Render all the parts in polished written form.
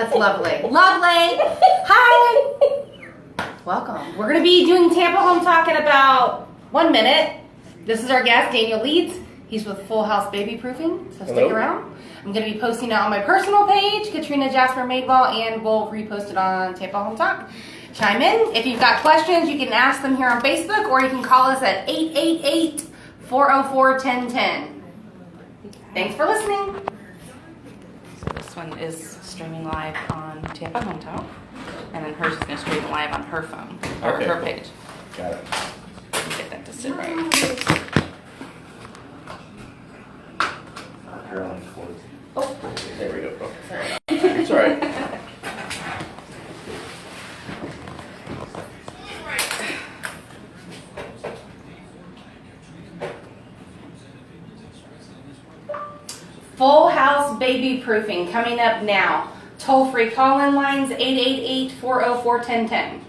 That's lovely. Lovely. Hi. Welcome. We're going to be doing Tampa Home Talk in about 1 minute. This is our guest, Daniel Leeds. He's with Full House Baby Proofing, so stick around. I'm going to be posting it on my personal page, Katrina Jasper Madewell, and we'll repost it on Tampa Home Talk. Chime in. If you've got questions, you can ask them here on Facebook, or you can call us at 888-404-1010. Thanks for listening. This one is streaming live on Tampa Home Talk, and then hers is going to stream live on her phone, or Okay, her cool. page. Got it. Let me get that to sit right. Oh, there we go. Oh. It's all right. Full House Baby Proofing coming up now. Toll-free call-in lines 888-404-1010.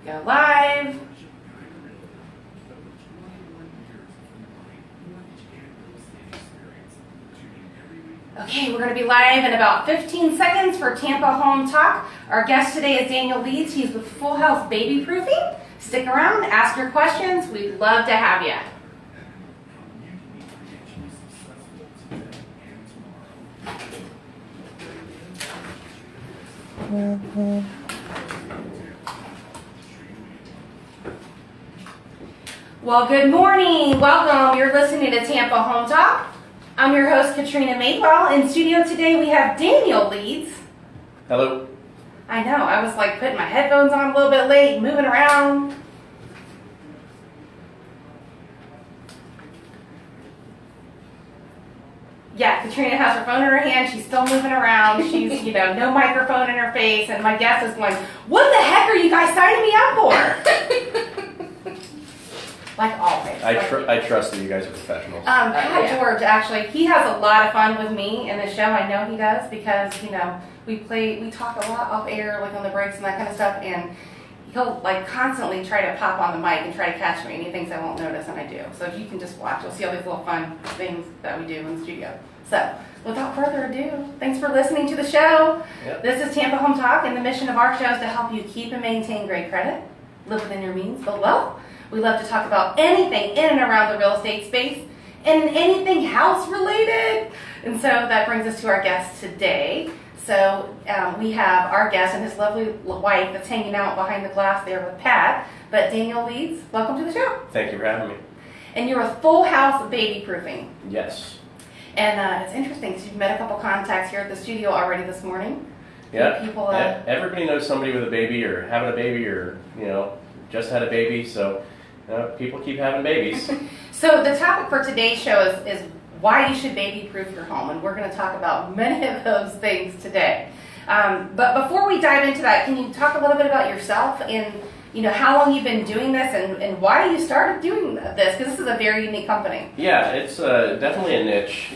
Go live. Okay, we're going to be live in about 15 seconds for Tampa Home Talk. Our guest today is Daniel Leeds. He's with Full House Baby Proofing. Stick around, ask your questions. We'd love to have you. Well, good morning. Welcome. You're listening to Tampa Home Talk. I'm your host, Katrina Madewell. In studio today, we have Daniel Leeds. Hello. I know. I was like putting my headphones on a little bit late, moving around. Yeah, Katrina has her phone in her hand. She's still moving around. She's, no microphone in her face. And my guest is going, what the heck are you guys signing me up for? Like always. I trust that you guys are professionals. Pat Yeah. George, actually, he has a lot of fun with me in the show. I know he does because, we talk a lot off air, like on the breaks and that kind of stuff, and he'll like constantly try to pop on the mic and try to catch me, and he thinks I won't notice, and I do. So if you can just watch, you'll see all these little fun things that we do in the studio. So without further ado, thanks for listening to the show. Yep. This is Tampa Home Talk, and the mission of our show is to help you keep and maintain great credit, live within your means, build wealth. We love to talk about anything in and around the real estate space and anything house related. And so that brings us to our guest today. So we have our guest and his lovely wife that's hanging out behind the glass there with Pat. But Daniel Leeds, welcome to the show. Thank you for having me. And you're with Full House Baby Proofing. Yes. And it's interesting because you've met a couple contacts here at the studio already this morning. Yeah. People, Everybody knows somebody with a baby or having a baby or, just had a baby. So people keep having babies. So the topic for today's show is why you should baby-proof your home, and we're going to talk about many of those things today. But before we dive into that, can you talk a little bit about yourself and how long you've been doing this and why you started doing this? Because this is a very unique company. Yeah, it's definitely a niche.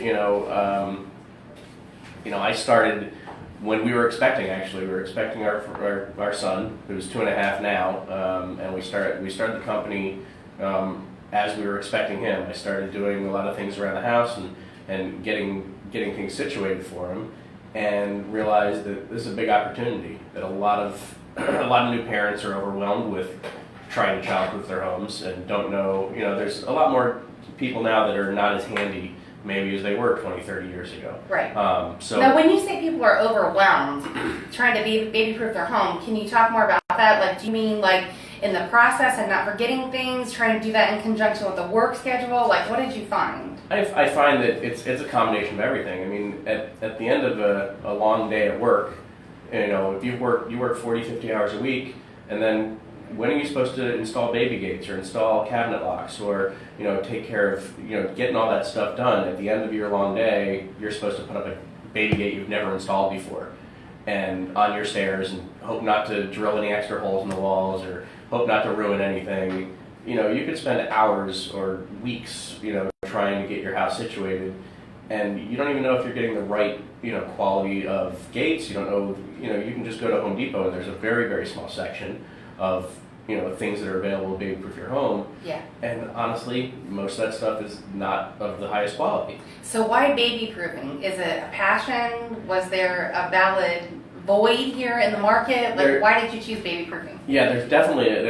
I started when we were expecting. Actually, we were expecting our son, who's 2.5 now, and we started the company as we were expecting him. I started doing a lot of things around the house and getting things situated for him, and realized that this is a big opportunity. That a lot of new parents are overwhelmed with trying to childproof their homes and don't know. There's a lot more people now that are not as handy maybe as they were 20, 30 years ago. Right. So now, when you say people are overwhelmed trying to baby-proof their home, can you talk more about that? Like, do you mean like in the process and not forgetting things, trying to do that in conjunction with the work schedule? Like, what did you find? I find that it's a combination of everything. I mean, at the end of a long day at work, if you work 40, 50 hours a week, and then when are you supposed to install baby gates or install cabinet locks or take care of getting all that stuff done? At the end of your long day, you're supposed to put up a baby gate you've never installed before and on your stairs, and hope not to drill any extra holes in the walls or hope not to ruin anything. You could spend hours or weeks trying to get your house situated, and you don't even know if you're getting the right quality of gates. You don't know. You can just go to Home Depot and there's a very, very small section of things that are available to baby-proof your home. Yeah. And honestly, most of that stuff is not of the highest quality. So why baby proofing? Is it a passion? Was there a valid void here in the market? Like, why did you choose baby proofing? Yeah, there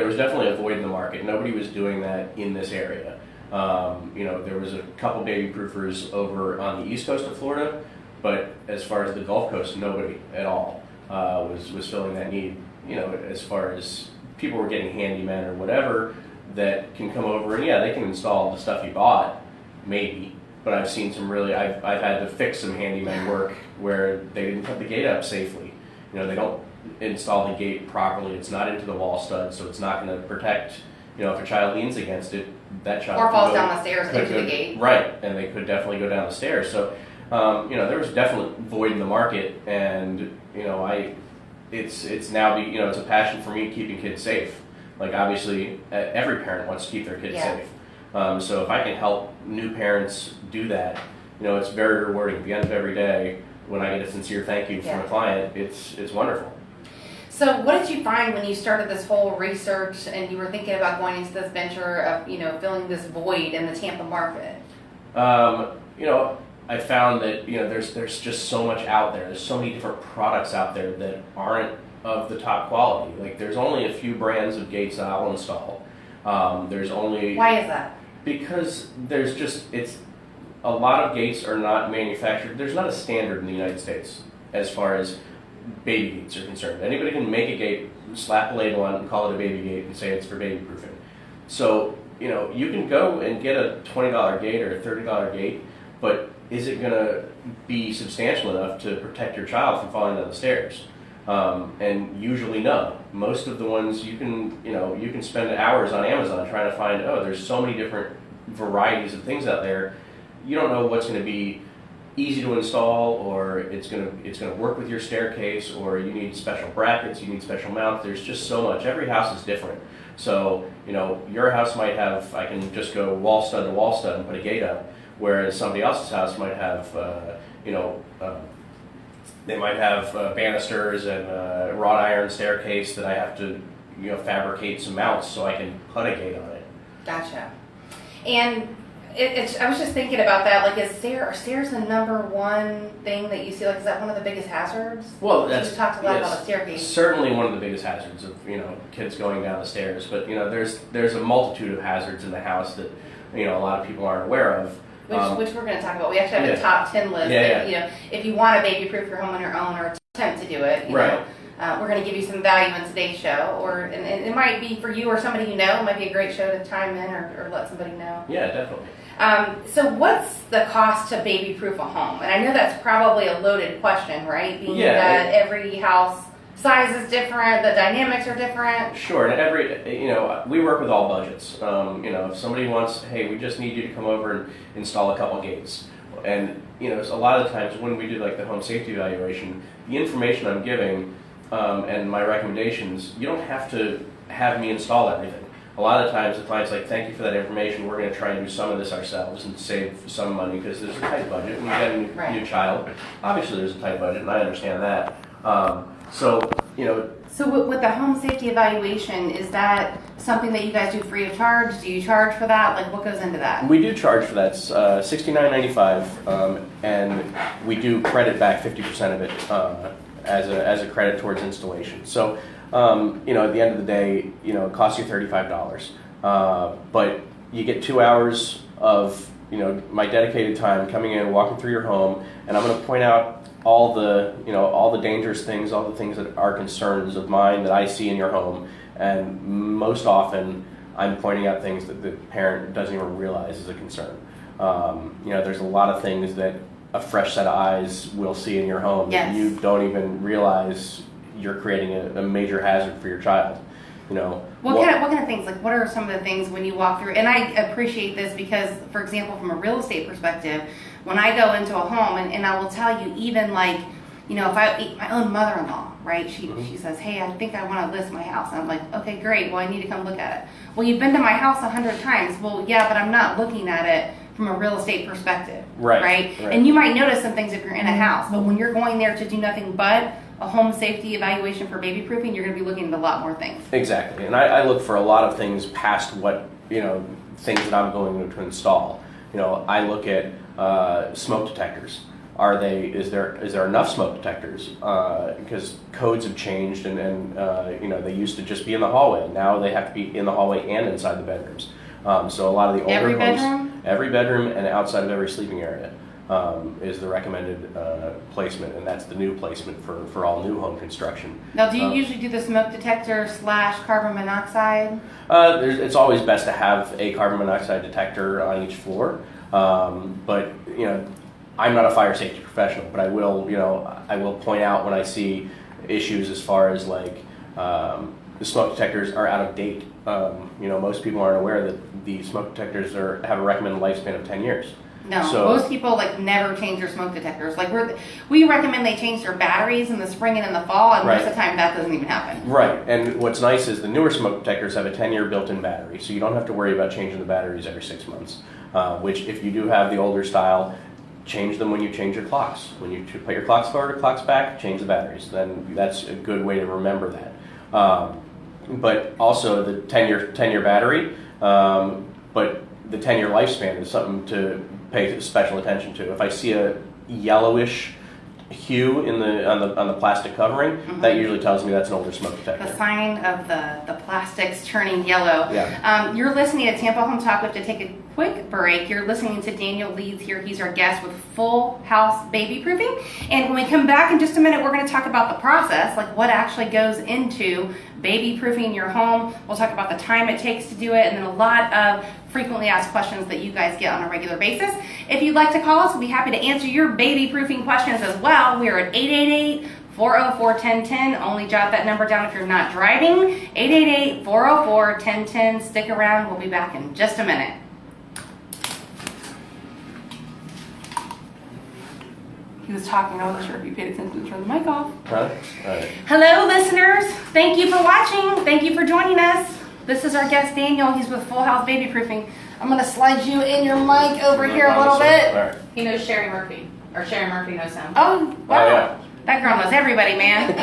was definitely a void in the market. Nobody was doing that in this area. There was a couple baby proofers over on the east coast of Florida, but as far as the Gulf Coast, nobody at all was filling that need. As far as people were getting handymen or whatever that can come over and they can install the stuff you bought, maybe. But I've seen I've had to fix some handyman work where they didn't put the gate up safely. They don't install the gate properly. It's not into the wall stud, so it's not going to protect. If a child leans against it, that child or falls down the stairs into the gate. Right, and they could definitely go down the stairs. So, there was definitely void in the market, and it's now it's a passion for me keeping kids safe. Like obviously, every parent wants to keep their kids safe. So if I can help new parents do that, it's very rewarding. At the end of every day, when I get a sincere thank you from a client, it's wonderful. So what did you find when you started this whole research and you were thinking about going into this venture of filling this void in the Tampa market? I found that there's just so much out there. There's so many different products out there that aren't of the top quality. Like there's only a few brands of gates that I'll install. There's only Why is that? Because it's a lot of gates are not manufactured. There's not a standard in the United States as far as baby gates are concerned. Anybody can make a gate, slap a label on it, and call it a baby gate, and say it's for baby proofing. So you can go and get a $20 gate or a $30 gate, but is it going to be substantial enough to protect your child from falling down the stairs? And usually no. Most of the ones you can spend hours on Amazon trying to find, there's so many different varieties of things out there. You don't know what's going to be easy to install, or it's going to work with your staircase, or you need special brackets, you need special mounts. There's just so much. Every house is different. So, your house might have, I can just go wall stud to wall stud and put a gate up, whereas somebody else's house might have, they might have banisters and wrought iron staircase that I have to, fabricate some mounts so I can put a gate on it. Gotcha. And I was just thinking about that. Like, are stairs the number one thing that you see? Like, is that one of the biggest hazards? Well, you talked a lot about the staircase. Certainly one of the biggest hazards of kids going down the stairs. But there's a multitude of hazards in the house that a lot of people aren't aware of. Which we're going to talk about. We actually have a top 10 list. If you want to baby proof your home on your own or attempt to do it, right. We're going to give you some value in today's show, and it might be for you or somebody you know. It might be a great show to chime in or let somebody know. Yeah, definitely. So what's the cost to baby proof a home? And I know that's probably a loaded question, right? Being that every house size is different, the dynamics are different. Sure, and we work with all budgets. If somebody wants, hey, we just need you to come over and install a couple gates. And, a lot of the times when we do like the home safety evaluation, the information I'm giving and my recommendations, you don't have to have me install everything. A lot of times the client's like, thank you for that information. We're going to try and do some of this ourselves and save some money because there's a tight budget. When you get a new child, obviously there's a tight budget, and I understand that. So with the home safety evaluation, is that something that you guys do free of charge? Do you charge for that? Like, what goes into that? We do charge for that. It's $69.95, and we do credit back 50% of it as a credit towards installation. So, at the end of the day, it costs you $35, but you get 2 hours of my dedicated time coming in, walking through your home, and I'm going to point out all the dangerous things, all the things that are concerns of mine that I see in your home, and most often I'm pointing out things that the parent doesn't even realize is a concern. There's a lot of things that a fresh set of eyes will see in your home that you don't even realize you're creating a major hazard for your child. What kind of things? Like, what are some of the things when you walk through? And I appreciate this because, for example, from a real estate perspective, when I go into a home, and I will tell you, even like, if my own mother-in-law, right? She says, hey, I think I want to list my house. And I'm like, okay, great. Well, I need to come look at it. Well, you've been to my house 100 times. Well, yeah, but I'm not looking at it from a real estate perspective, right? And you might notice some things if you're in a house, but when you're going there to do nothing but a home safety evaluation for baby proofing, you're going to be looking at a lot more things. Exactly, and I look for a lot of things past what, things that I'm going to install. I look at smoke detectors. Is there enough smoke detectors? Because codes have changed, and they used to just be in the hallway. Now they have to be in the hallway and inside the bedrooms. So a lot of the older homes, every bedroom and outside of every sleeping area is the recommended placement, and that's the new placement for all new home construction. Now, do you usually do the smoke detector / carbon monoxide? It's always best to have a carbon monoxide detector on each floor, but I'm not a fire safety professional, but I will point out when I see issues as far as like the smoke detectors are out of date. Most people aren't aware that the smoke detectors have a recommended lifespan of 10 years. No, most people never change their smoke detectors. We recommend they change their batteries in the spring and in the fall, and most of the time that doesn't even happen. Right, and what's nice is the newer smoke detectors have a 10-year built-in battery, so you don't have to worry about changing the batteries every 6 months. Which, if you do have the older style, change them when you change your clocks. When you put your clocks forward or clocks back, change the batteries. Then that's a good way to remember that. But also the 10-year battery, but the 10-year lifespan is something to pay special attention to. If I see a yellowish hue on the plastic covering, that usually tells me that's an older smoke detector. The sign of the plastics turning yellow. Yeah. You're listening to Tampa Home Talk. We have to take a quick break. You're listening to Daniel Leeds here. He's our guest with Full House Baby Proofing. And when we come back in just a minute, we're going to talk about the process, like what actually goes into baby proofing your home. We'll talk about the time it takes to do it, and then a lot of frequently asked questions that you guys get on a regular basis. If you'd like to call us, we'll be happy to answer your baby proofing questions as well. We are at 888-404-1010. Only jot that number down if you're not driving. 888-404-1010. Stick around. We'll be back in just a minute. He was talking. I wasn't sure if you paid attention to turn the mic off. Huh? All right. Hello, listeners. Thank you for watching. Thank you for joining us. This is our guest, Daniel. He's with Full House Baby Proofing. I'm going to slide you in your mic over here a little bit. All right. He knows Sherry Murphy, or Sherry Murphy knows him. Oh, wow. Oh, yeah. That girl knows everybody, man.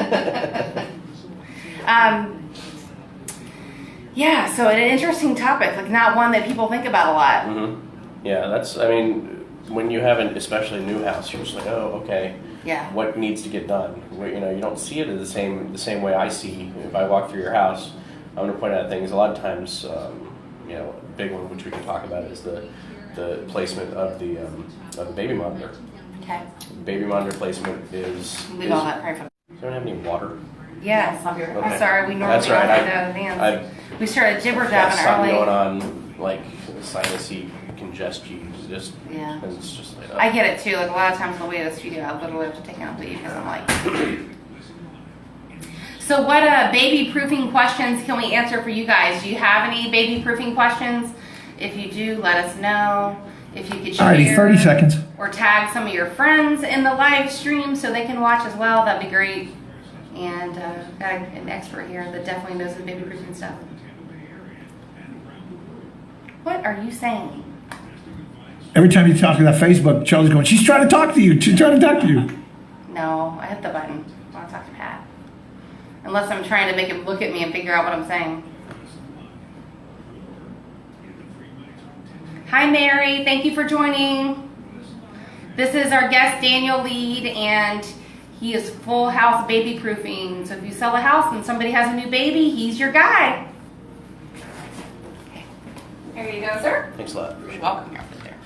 Yeah, so an interesting topic, not one that people think about a lot. Mm-hmm. Yeah, when you have especially a new house, you're just like, oh, okay. Yeah. What needs to get done? You don't see it the same way I see. If I walk through your house, I'm going to point out things. A lot of times, a big one which we can talk about is the placement of the baby monitor. Okay. Baby monitor placement is. Leave all that private. Does anyone have any water? Yes. Okay. I'm sorry. We normally That's right. don't do that in advance. We started jibber Got jabbing something early. going on, like sinusy congestion. Yeah. And it's just like. I get it too. A lot of times on the way to the studio, I literally have to take out leave because I'm like. So what baby proofing questions can we answer for you guys? Do you have any baby proofing questions? If you do, let us know. If you could share. Alrighty, 30 seconds. Or tag some of your friends in the live stream so they can watch as well. That'd be great. And got an expert here that definitely knows the baby proofing stuff. What are you saying? Every time you talk about Facebook, Charlie's going, she's trying to talk to you. She's trying to talk to you. No, I hit the button. I want to talk to Pat. Unless I'm trying to make him look at me and figure out what I'm saying. Hi, Mary. Thank you for joining. This is our guest, Daniel Lead, and he is Full House Baby Proofing. So if you sell a house and somebody has a new baby, he's your guy. Okay. There you go, sir. Thanks a lot. You're welcome. You're over there.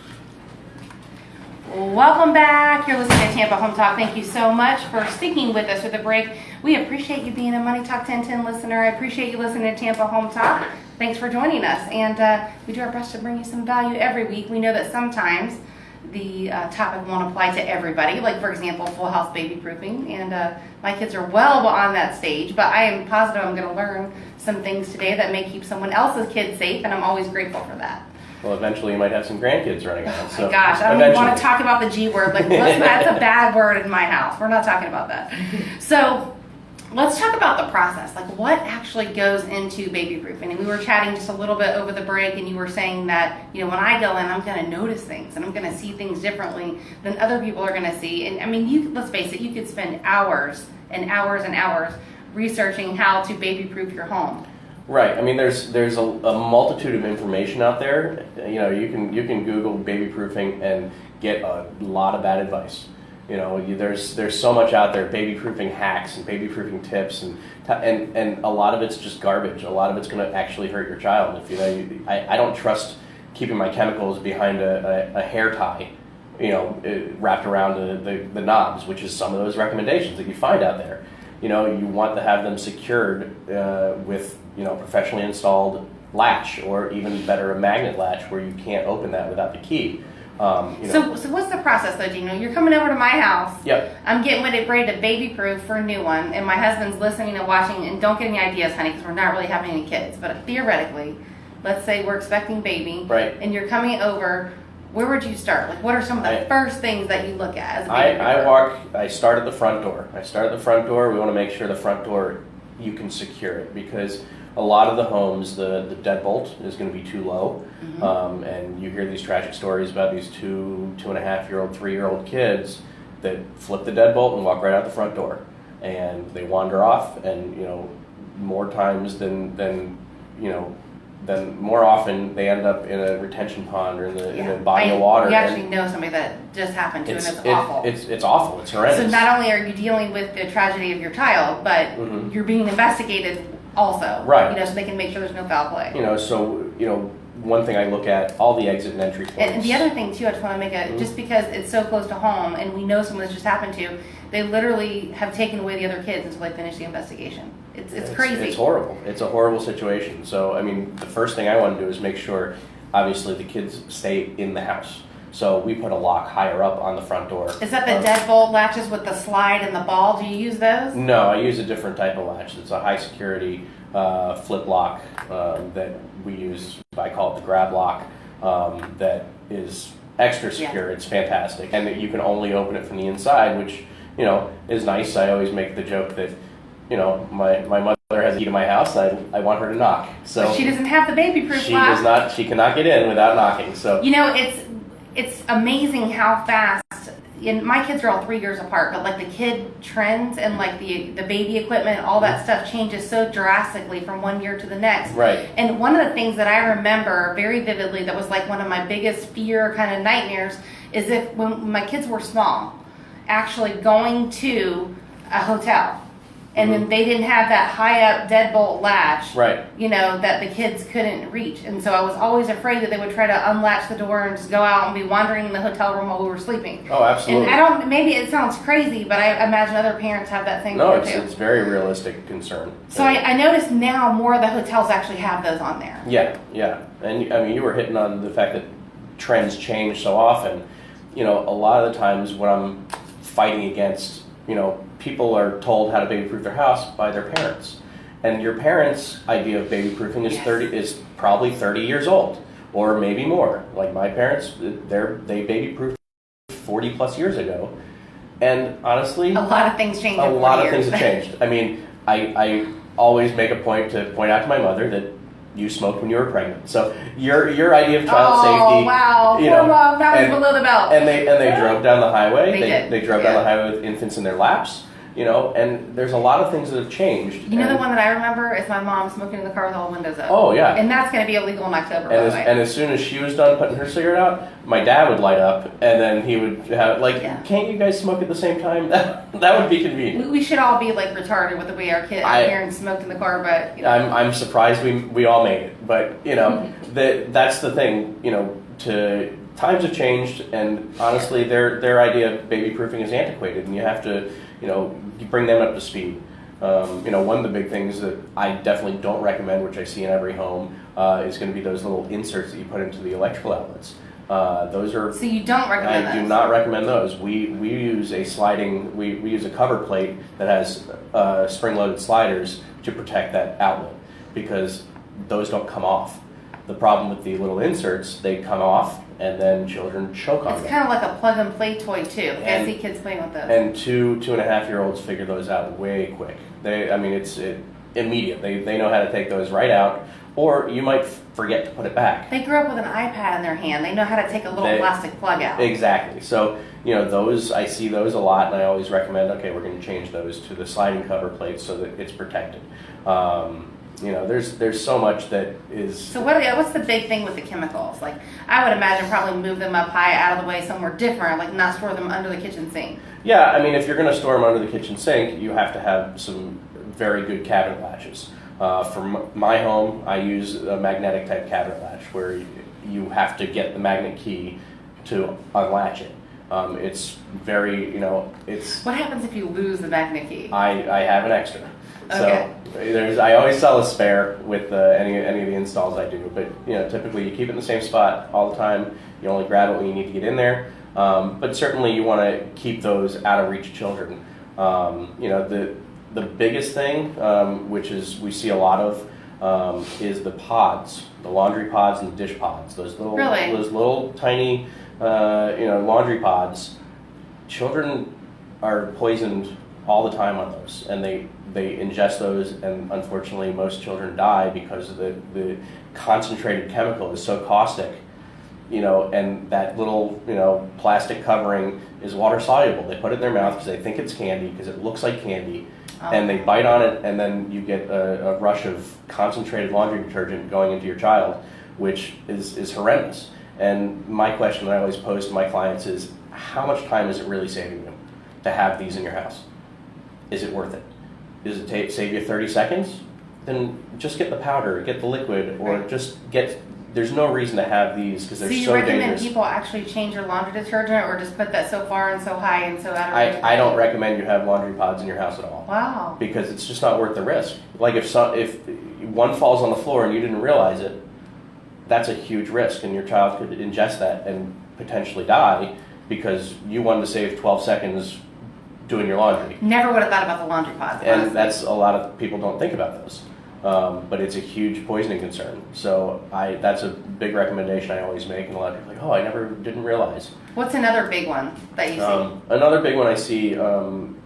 Welcome back. You're listening to Tampa Home Talk. Thank you so much for sticking with us for the break. We appreciate you being a Money Talk 1010 listener. I appreciate you listening to Tampa Home Talk. Thanks for joining us. And we do our best to bring you some value every week. We know that sometimes the topic won't apply to everybody. Like, for example, Full House Baby Proofing. And my kids are well on that stage. But I am positive I'm going to learn some things today that may keep someone else's kids safe. And I'm always grateful for that. Well, eventually you might have some grandkids running around. So Oh my gosh, I don't even want to talk about the G word. That's a bad word in my house. We're not talking about that. So let's talk about the process. What actually goes into baby proofing? And we were chatting just a little bit over the break, and you were saying that, when I go in, I'm going to notice things, and I'm going to see things differently than other people are going to see. And let's face it, you could spend hours and hours researching how to baby-proof your home. Right. I mean, there's a multitude of information out there. You know, you can Google baby proofing and get a lot of bad advice. You know, there's so much out there, baby proofing hacks and baby proofing tips, and a lot of it's just garbage. A lot of it's going to actually hurt your child. If you know, I don't trust keeping my chemicals behind a hair tie, you know, wrapped around the knobs, which is some of those recommendations that you find out there. You know, you want to have them secured with, you know, professionally installed latch, or even better, a magnet latch where you can't open that without the key. You know. So what's the process though, Gino? You're coming over to my house. Yep. I'm getting ready to baby proof for a new one, and my husband's listening and watching. And don't get any ideas, honey, because we're not really having any kids. But theoretically, let's say we're expecting baby, Right. And you're coming over. Where would you start? Like, what are some of the first things that you look at as a baby proofer? I start at the front door. We want to make sure the front door, you can secure it, because a lot of the homes, the deadbolt is going to be too low. Mm-hmm. And you hear these tragic stories about these 2.5-year-old, 3-year-old kids that flip the deadbolt and walk right out the front door. And they wander off, and, you know, more times than more often they end up in a retention pond or in a body of water. We actually know somebody that just happened to, and it's awful. It's awful. It's horrendous. So not only are you dealing with the tragedy of your child, but Mhm. you're being investigated also. Right. You know, so they can make sure there's no foul play. You know, so, you know, one thing I look at, all the exit and entry points. And the other thing too, I just want to make just because it's so close to home and we know someone this just happened to, they literally have taken away the other kids until they finish the investigation. It's crazy. It's horrible. It's a horrible situation. So, I mean, the first thing I want to do is make sure, obviously, the kids stay in the house. So we put a lock higher up on the front door. Is that the deadbolt latches with the slide and the ball? Do you use those? No, I use a different type of latch. It's a high security flip lock that we use. I call it the grab lock. That is extra secure. Yeah. It's fantastic, and that you can only open it from the inside, which, you know, is nice. I always make the joke that, you know, my mother has a key to my house, and I want her to knock. So But she doesn't have the baby proof lock. She cannot get in without knocking. So You know, it's amazing how fast. And my kids are all 3 years apart, but like the kid trends and like the baby equipment, all that stuff changes so drastically from one year to the next. Right. And one of the things that I remember very vividly that was like one of my biggest fear kind of nightmares is if when my kids were small, actually going to a hotel. And then they didn't have that high up deadbolt latch, Right. you know, that the kids couldn't reach. And so I was always afraid that they would try to unlatch the door and just go out and be wandering in the hotel room while we were sleeping. Oh, absolutely. And maybe it sounds crazy, but I imagine other parents have that same No, fear too. it's very realistic concern. So I noticed now more of the hotels actually have those on there. Yeah. And I mean, you were hitting on the fact that trends change so often. You know, a lot of the times when I'm fighting against, you know, people are told how to baby-proof their house by their parents. And your parents' idea of baby-proofing is probably 30 years old, or maybe more. Like my parents, they baby-proofed 40 plus years ago. And honestly, A lot of things change. a in 40 lot of years. things have changed. I mean, I always make a point to point out to my mother that you smoked when you were pregnant. So your idea of child safety. Oh wow! You Poor know, mom, that was and- below the belt. And they drove down the highway. They did. They drove down the highway with infants in their laps. You know, and there's a lot of things that have changed. You know the and, one that I remember is my mom smoking in the car with all the windows up. Oh yeah. And that's going to be illegal in October, by the way. And as soon as she was done putting her cigarette out, my dad would light up, and then he would have Yeah. can't you guys smoke at the same time? That would be convenient. We should all be like retarded with the way our parents smoked in the car, but you know. I'm surprised we all made it, but you know that's the thing. You know, times have changed, and honestly, their idea of baby proofing is antiquated, and you have to you bring them up to speed. You know, one of the big things that I definitely don't recommend, which I see in every home, is going to be those little inserts that you put into the electrical outlets. Those are. So you don't recommend I those? do not recommend those. We use a sliding. We use a cover plate that has spring-loaded sliders to protect that outlet, because those don't come off. The problem with the little inserts, they come off, and then children choke on It's them. kind of like a plug and play toy too. I And- see kids playing with those. And 2.5-year-olds figure those out way quick. It's immediate. They know how to take those right out, or you might forget to put it back. They grew up with an iPad in their hand. They know how to take a little They- plastic plug out. Exactly. So, those, I see those a lot, and I always recommend, okay, we're going to change those to the sliding cover plates so that it's protected. There's so much that is. So what's the big thing with the chemicals? Like, I would imagine probably move them up high, out of the way, somewhere different, like not store them under the kitchen sink. Yeah, I mean, if you're going to store them under the kitchen sink, you have to have some very good cabinet latches. For my home, I use a magnetic type cabinet latch where you have to get the magnet key to unlatch it. It's very, it's. What happens if you lose the magnet key? I have an extra. Okay. So I always sell a spare with any of the installs I do. But typically you keep it in the same spot all the time. You only grab it when you need to get in there. But certainly you want to keep those out of reach of children. The biggest thing, which is we see a lot of, is the pods, the laundry pods and the dish pods. Those little tiny, laundry pods. Children are poisoned all the time on those, and they ingest those, and unfortunately most children die because the concentrated chemical is so caustic. And that little, plastic covering is water soluble. They put it in their mouth because they think it's candy, because it looks like candy, and they bite on it, and then you get a rush of concentrated laundry detergent going into your child, which is horrendous. And my question that I always pose to my clients is, how much time is it really saving you to have these in your house? Is it worth it? Does it save you 30 seconds? Then just get the powder, get the liquid, or just get. There's no reason to have these because they're so dangerous. So you recommend people actually change your laundry detergent, or just put that so far and so high and so out of reach? I don't recommend you have laundry pods in your house at all. Wow. Because it's just not worth the risk. Like if one falls on the floor and you didn't realize it, that's a huge risk, and your child could ingest that and potentially die because you wanted to save 12 seconds doing your laundry. Never would have thought about the laundry pods. And honestly. that's a lot of people don't think about those. But it's a huge poisoning concern. So that's a big recommendation I always make, and a lot of people are like, oh, didn't realize. What's another big one that you see? Another big one I see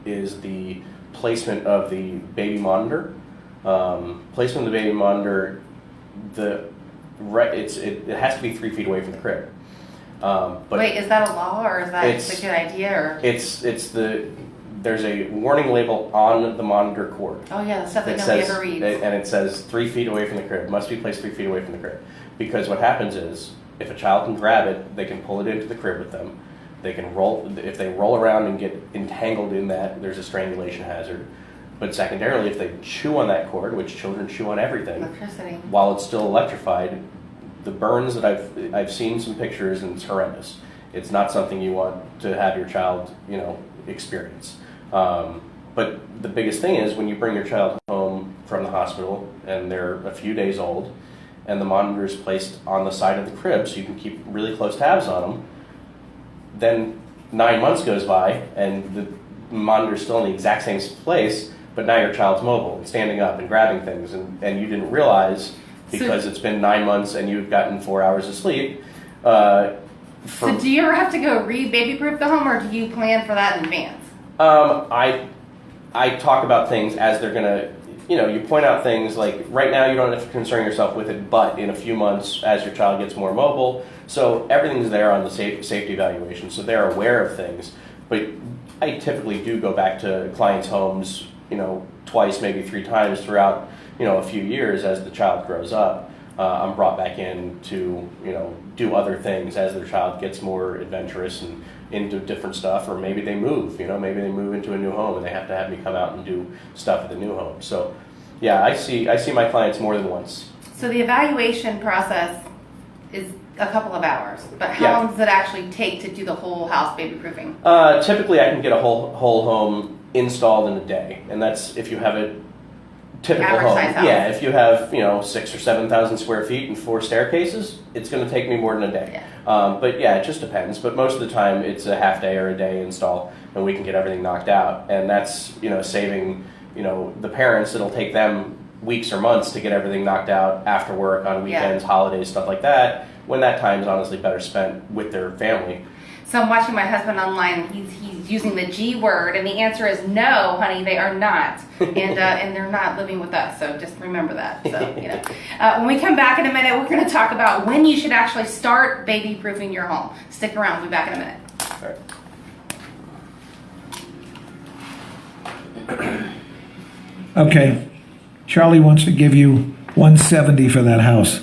is the placement of the baby monitor. Placement of the baby monitor, it has to be 3 feet away from the crib. But wait, is that a law, or is that a good idea? Or there's a warning label on the monitor cord. Oh yeah, the stuff that nobody ever reads. And it says 3 feet away from the crib. Must be placed 3 feet away from the crib. Because what happens is, if a child can grab it, they can pull it into the crib with them. They can if they roll around and get entangled in that, there's a strangulation hazard. But secondarily, if they chew on that cord, which children chew on everything, electricity, while it's still electrified, the burns that I've seen some pictures, and it's horrendous. It's not something you want to have your child, experience. But the biggest thing is when you bring your child home from the hospital and they're a few days old, and the monitor is placed on the side of the crib so you can keep really close tabs on them, then 9 months goes by and the monitor is still in the exact same place, but now your child's mobile and standing up and grabbing things, and you didn't realize because it's been 9 months and you've gotten 4 hours of sleep. So do you ever have to go re-baby-proof the home, or do you plan for that in advance? I talk about things as they're gonna, you point out things like right now you don't have to concern yourself with it, but in a few months as your child gets more mobile, so everything's there on the safety evaluation, so they're aware of things. But I typically do go back to clients' homes, twice, maybe 3 times throughout, a few years as the child grows up. I'm brought back in to, do other things as their child gets more adventurous and into different stuff, or maybe they move, maybe they move into a new home and they have to have me come out and do stuff at the new home. So, yeah, I see my clients more than once. So the evaluation process is a couple of hours, but how long does it actually take to do the whole house baby proofing? Typically, I can get a whole home installed in a day, and that's if you have a typical average home. Size house. Yeah, if you have 6,000 or 7,000 square feet and 4 staircases, it's going to take me more than a day. Yeah. But yeah, it just depends. But most of the time, it's a half day or a day install, and we can get everything knocked out. And that's saving the parents. It'll take them weeks or months to get everything knocked out after work, on weekends, holidays, stuff like that. When that time is honestly better spent with their family. So I'm watching my husband online. He using the G word, and the answer is no, honey, they are not, and they're not living with us. So just remember that. So when we come back in a minute, we're going to talk about when you should actually start baby-proofing your home. Stick around. We'll be back in a minute. All right. Okay. Charlie wants to give you $170 for that house.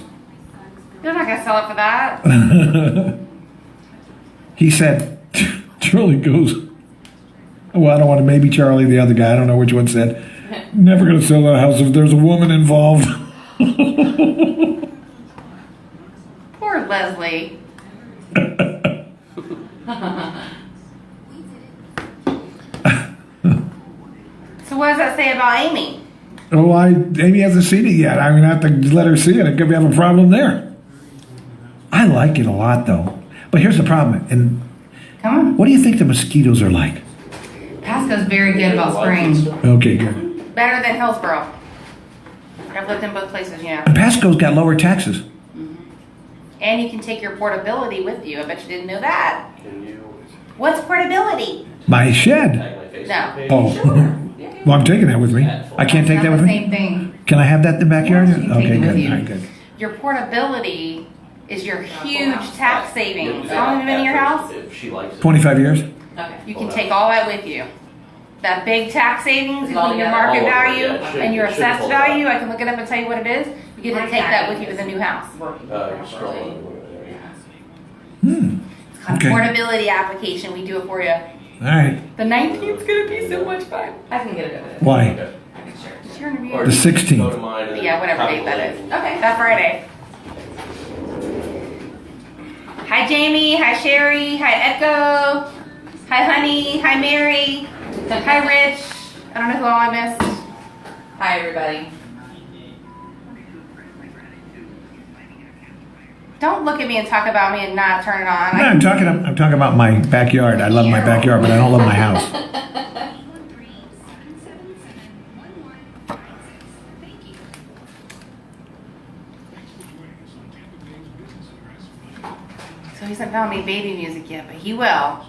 You're not going to sell it for that. He said, Charlie goes, well, I don't want to, maybe Charlie, the other guy, I don't know which one said, never going to sell that house if there's a woman involved. Poor Leslie. So what does that say about Amy? Oh, Amy hasn't seen it yet. I'm going to have to let her see it. It could have a problem there. I like it a lot, though. But here's the problem. And Come on. what do you think the mosquitoes are like? Pasco's very good about spring. Okay, good. Better than Hillsboro. I've lived in both places, you know. And Pasco's got lower taxes. And you can take your portability with you. I bet you didn't know that. Can you What's portability? My shed. tag my Facebook No. page? Oh. Well, I'm taking that with me. I can't take Not that with the me? same thing. Can I have that in the backyard? Yes, you can take Okay, it with good. you. All right, good. Your portability is your huge tax savings. How long have you been in your house? If she likes it. 25 years? Okay. You can take all that with you. That big tax savings between your together. market All over, value yeah, it should- and your it should assessed pull it up. value. I can look it up and tell you what it is. You get to take that with you to the new house. You're scrolling. It's called Okay. portability application. We do it for you. All right. The 19th is going to be so much fun. I can get it over there. Why? Okay. It's your interview. Or The just 16th. Go to mine and then Yeah, whatever copy date that the is. link. Okay, that Friday. Hi, Jamie. Hi, Sherry. Hi, Echo. Hi, Honey. Hi, Mary. Hi, Rich. I don't know who all I missed. Hi, everybody. Don't look at me and talk about me and not turn it on. No, I'm talking about my backyard. I love my backyard, but I don't love my house. So he hasn't found me baby music yet, but he will.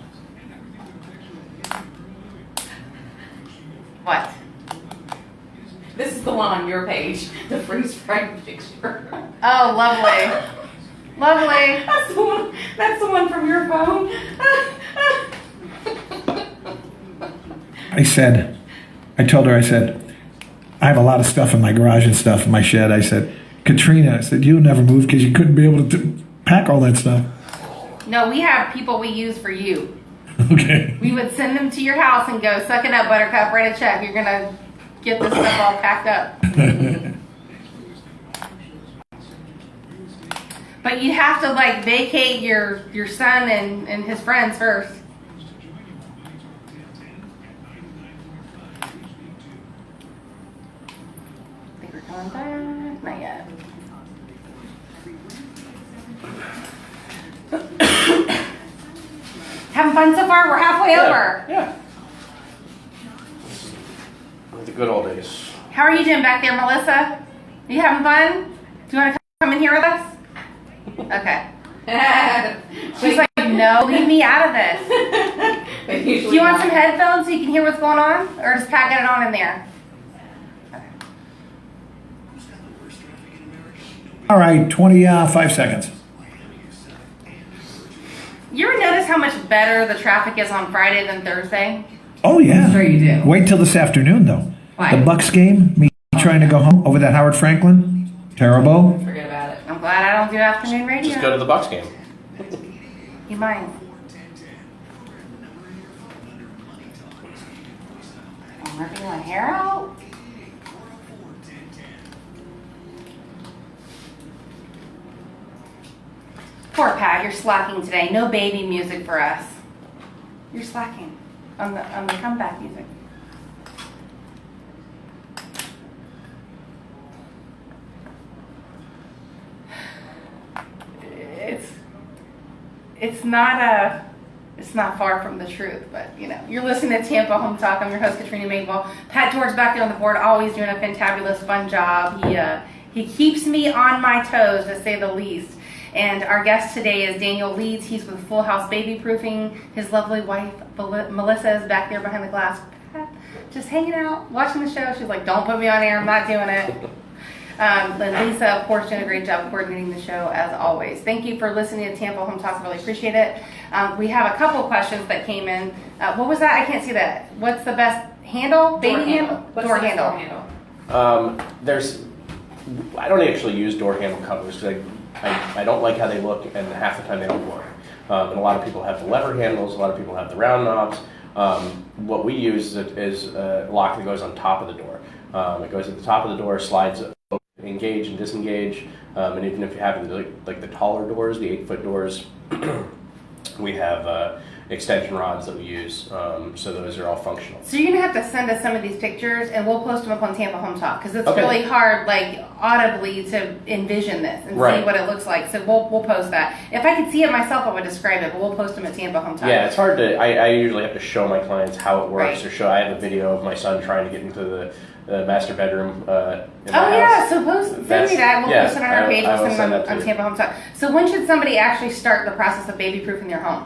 What? This is the one on your page, the freeze frame picture. Oh, lovely. Lovely. That's the one from your phone. I told her, I said, I have a lot of stuff in my garage and stuff in my shed. I said, Katrina, I said, you'll never move because you couldn't be able to pack all that stuff. No, we have people we use for you. Okay. We would send them to your house and go, suck it up, Buttercup, write a check. You're going to get this stuff all packed up. But you have to like vacate your son and his friends first. I think we're coming back. Not yet. Having fun so far? We're halfway over. Yeah. The good old days. How are you doing back there, Melissa? Are you having fun? Do you want to come in here with us? Okay. She's like, no, leave me out of this. Do you want some headphones so you can hear what's going on? Or just packing it on in there? All right, 25 seconds. You ever notice how much better the traffic is on Friday than Thursday? Oh, yeah. Sure you do. Wait till this afternoon, though. Why? The Bucks game, me trying to go home over that Howard Franklin. Terrible. Forget about it. I'm glad I don't do afternoon radio. Just go to the Bucks game. You mind? I'm ripping my hair out. Poor Pat, you're slacking today. No baby music for us. You're slacking on the comeback music. It's not far from the truth, but you know, you're listening to Tampa Home Talk. I'm your host, Katrina Mayball. Pat George back there on the board, always doing a fantabulous, fun job. He keeps me on my toes, to say the least. And our guest today is Daniel Leeds. He's with Full House Baby Proofing. His lovely wife, Melissa, is back there behind the glass, just hanging out, watching the show. She's like, don't put me on air. I'm not doing it. And Lisa, of course, did a great job coordinating the show, as always. Thank you for listening to Tampa Home Talk. Really appreciate it. We have a couple of questions that came in. What was that? I can't see that. What's the best handle? Baby handle? Door handle. I don't actually use door handle covers because I don't like how they look, and half the time they don't work. And a lot of people have the lever handles, a lot of people have the round knobs. What we use is a lock that goes on top of the door. It goes at the top of the door, slides open, engage and disengage, and even if you have like the taller doors, the 8-foot doors, we have extension rods that we use, so those are all functional. So you're gonna have to send us some of these pictures, and we'll post them up on Tampa Home Talk because it's Okay. really hard, like audibly, to envision this and Right. see what it looks like. So we'll post that. If I could see it myself, I would describe it, but we'll post them at Tampa Home Talk. Yeah, it's hard to. I usually have to show my clients how it works, Right. or I have a video of my son trying to get into the master bedroom. In the Oh yeah, house. so send me That's- that. We'll yeah, post it on our page. I will We'll send send that them to on you. Tampa Home Talk. So when should somebody actually start the process of baby proofing their home?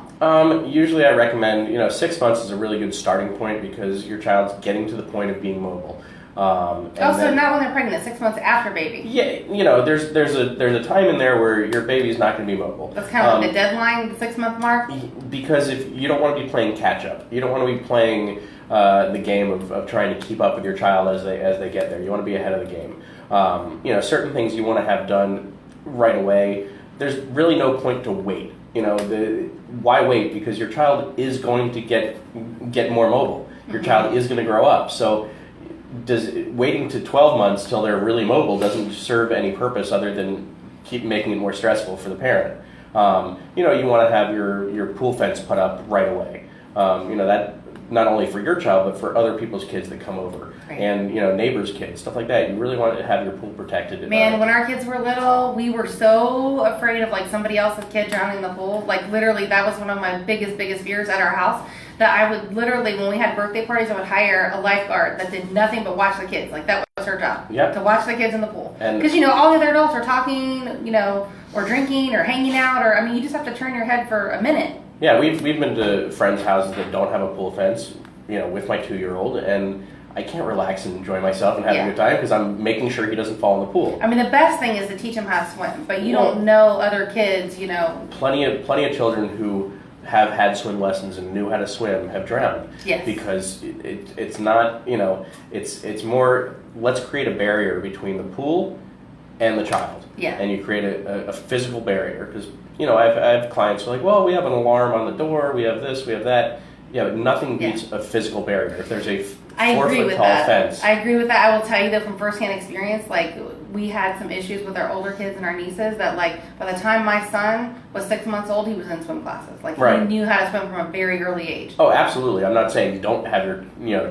Usually I recommend 6 months is a really good starting point because your child's getting to the point of being mobile. And Oh, so then- not when they're pregnant, 6 months after baby. Yeah, there's a time in there where your baby's not going to be mobile. That's kind of like the deadline, the 6 month mark. Because if you don't want to be playing catch up, you don't want to be playing the game of trying to keep up with your child as they get there. You want to be ahead of the game. Certain things you want to have done right away. There's really no point to wait. Why wait? Because your child is going to get more mobile. Your child is going to grow up. So waiting to 12 months till they're really mobile doesn't serve any purpose other than keep making it more stressful for the parent. You want to have your pool fence put up right away. That not only for your child but for other people's kids that come over, Right. and neighbors' kids, stuff like that. You really want to have your pool protected. Man, when our kids were little, we were so afraid of like somebody else's kid drowning in the pool. Like literally, that was one of my biggest fears at our house. That I would literally, when we had birthday parties, I would hire a lifeguard that did nothing but watch the kids. Like that was her job. Yep. To watch the kids in the pool. And- Because all the other adults are talking, or drinking, or hanging out, or you just have to turn your head for a minute. Yeah, we've been to friends' houses that don't have a pool fence, with my 2-year-old, and I can't relax and enjoy myself and have Yeah. a good time because I'm making sure he doesn't fall in the pool. The best thing is to teach them how to swim, but you Well- don't know other kids, Plenty of children who have had swim lessons and knew how to swim have drowned. Yes. Because it's not, it's more, let's create a barrier between the pool and the child. Yeah. And you create a physical barrier because, I have clients who are like, well, we have an alarm on the door, we have this, we have that. Yeah, but nothing beats a physical barrier. If there's a I agree 4-foot with tall that. fence. I agree with that. I will tell you that from firsthand experience, like we had some issues with our older kids and our nieces that like by the time my son was 6 months old, he was in swim classes. Like he Right. knew how to swim from a very early age. Oh, absolutely. I'm not saying don't have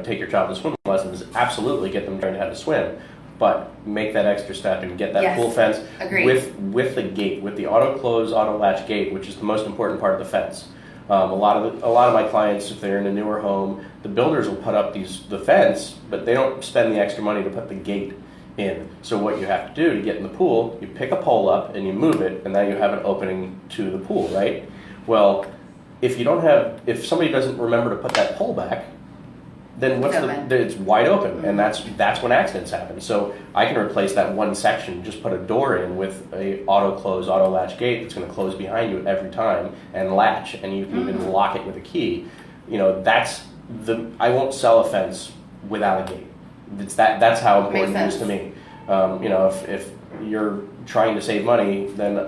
take your child to swim lessons. Absolutely get them trained how to swim. But make that extra step and get that Yes. pool fence Agreed. with the gate, with the auto close, auto latch gate, which is the most important part of the fence. A lot of my clients, if they're in a newer home, the builders will put up the fence, but they don't spend the extra money to put the gate in. So what you have to do to get in the pool, you pick a pole up and you move it, and now you have an opening to the pool, right? Well, if somebody doesn't remember to put that pole back, then it's wide open, and that's when accidents happen. So I can replace that one section, just put a door in with a auto close, auto latch gate that's going to close behind you every time and latch, and you can even lock it with a key. I won't sell a fence without a gate. That's how important it is to me. If you're trying to save money, then